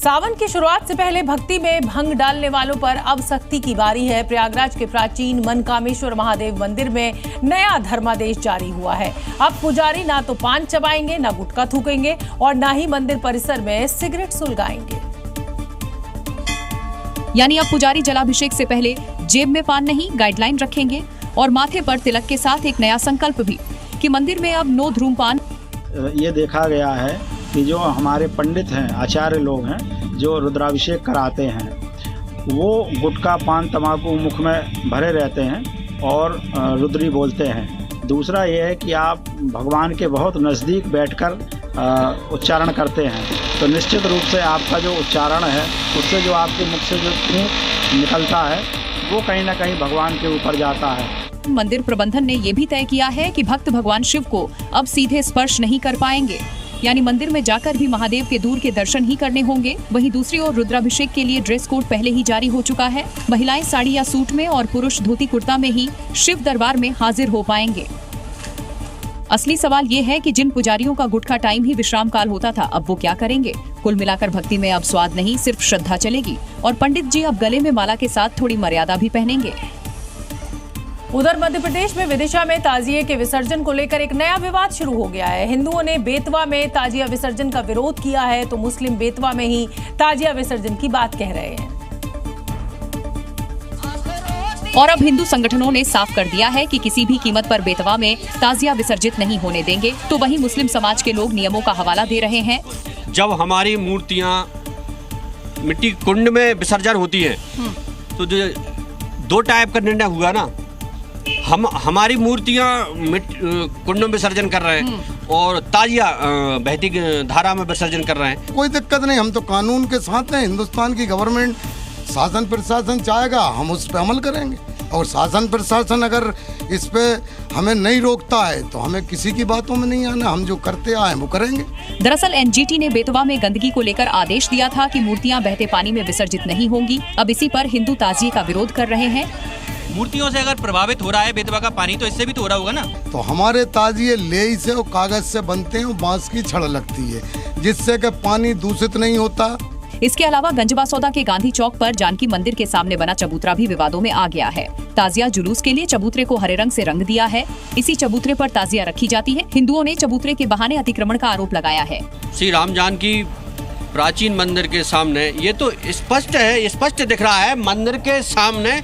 सावन की शुरुआत से पहले भक्ति में भंग डालने वालों पर अब सख्ती की बारी है। प्रयागराज के प्राचीन मनकामेश्वर महादेव मंदिर में नया धर्मादेश जारी हुआ है। अब पुजारी ना तो पान चबाएंगे, ना गुटखा थूकेंगे और ना ही मंदिर परिसर में सिगरेट सुलगाएंगे। यानी अब पुजारी जलाभिषेक से पहले जेब में पान नहीं, गाइडलाइन रखेंगे और माथे पर तिलक के साथ एक नया संकल्प भी कि मंदिर में अब नो धूम्रपान। ये देखा गया है कि जो हमारे पंडित हैं, आचार्य लोग हैं, जो रुद्राभिषेक कराते हैं, वो गुटखा पान तंबाकू मुख में भरे रहते हैं और रुद्री बोलते हैं। दूसरा ये है कि आप भगवान के बहुत नज़दीक बैठकर उच्चारण करते हैं, तो निश्चित रूप से आपका जो उच्चारण है उससे जो आपके मुख से जो थूक निकलता है वो कहीं ना कहीं भगवान के ऊपर जाता है। मंदिर प्रबंधन ने ये भी तय किया है कि भक्त भगवान शिव को अब सीधे स्पर्श नहीं कर पाएंगे, यानी मंदिर में जाकर भी महादेव के दूर के दर्शन ही करने होंगे। वहीं दूसरी ओर रुद्राभिषेक के लिए ड्रेस कोड पहले ही जारी हो चुका है। महिलाएं साड़ी या सूट में और पुरुष धोती कुर्ता में ही शिव दरबार में हाजिर हो पाएंगे। असली सवाल ये है कि जिन पुजारियों का गुटखा टाइम ही विश्राम काल होता था, अब वो क्या करेंगे। कुल मिलाकर भक्ति में अब स्वाद नहीं, सिर्फ श्रद्धा चलेगी और पंडित जी अब गले में माला के साथ थोड़ी मर्यादा भी पहनेंगे। उधर मध्य प्रदेश में विदिशा में ताजिए के विसर्जन को लेकर एक नया विवाद शुरू हो गया है। हिंदुओं ने बेतवा में ताजिया विसर्जन का विरोध किया है, तो मुस्लिम बेतवा में ही ताजिया विसर्जन की बात कह रहे हैं। और अब हिंदू संगठनों ने साफ कर दिया है कि किसी भी कीमत पर बेतवा में ताजिया विसर्जित नहीं होने देंगे। तो वहीं मुस्लिम समाज के लोग नियमों का हवाला दे रहे हैं। जब हमारी मूर्तियां मिट्टी कुंड में विसर्जन होती है तो जो दो टाइप का निर्णय हुआ ना, हमारी मूर्तियां कुंड में विसर्जन कर रहे हैं और ताजिया बहती धारा में विसर्जन कर रहे हैं। कोई दिक्कत नहीं, हम तो कानून के साथ हैं। हिंदुस्तान की गवर्नमेंट, शासन प्रशासन चाहेगा हम उस पर अमल करेंगे और शासन प्रशासन अगर इस पे हमें नहीं रोकता है तो हमें किसी की बातों में नहीं आना। हम जो करते आए वो करेंगे। दरअसल एनजीटी ने बेतवा में गंदगी को लेकर आदेश दिया था कि मूर्तियां बहते पानी में विसर्जित नहीं होंगी। अब इसी पर हिंदू ताजिए का विरोध कर रहे हैं। मूर्तियों से अगर प्रभावित हो रहा है बेतवा का पानी, तो इससे भी तो हो रहा होगा ना। तो हमारे ताजिए लेई से और कागज से बनते हैं और बांस की छड़ लगती है, जिससे कि पानी दूषित नहीं होता। इसके अलावा गंजबासौदा के गांधी चौक पर जानकी मंदिर के सामने बना चबूतरा भी विवादों में आ गया है। ताजिया जुलूस के लिए चबूतरे को हरे रंग से रंग दिया है। इसी चबूतरे पर ताजिया रखी जाती है। हिंदुओं ने चबूतरे के बहाने अतिक्रमण का आरोप लगाया है। श्री राम जानकी प्राचीन मंदिर के सामने ये तो स्पष्ट है, स्पष्ट दिख रहा है। मंदिर के सामने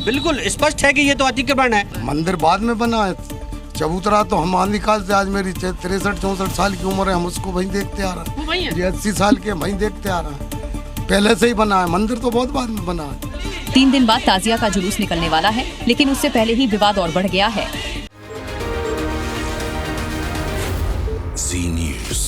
बिल्कुल स्पष्ट है कि ये तो अतिक्रमण है। मंदिर बाद में बना है, चबूतरा तो हम आदिकाल से, आज मेरी 63-64 साल की उम्र है, हम उसको वहीं देखते आ रहे हैं। ये 80 साल के वहीं देखते आ रहे हैं, पहले से ही बना है। मंदिर तो बहुत बाद में बना है। 3 दिन बाद ताजिया का जुलूस निकलने वाला है, लेकिन उससे पहले ही विवाद और बढ़ गया है। Zee News।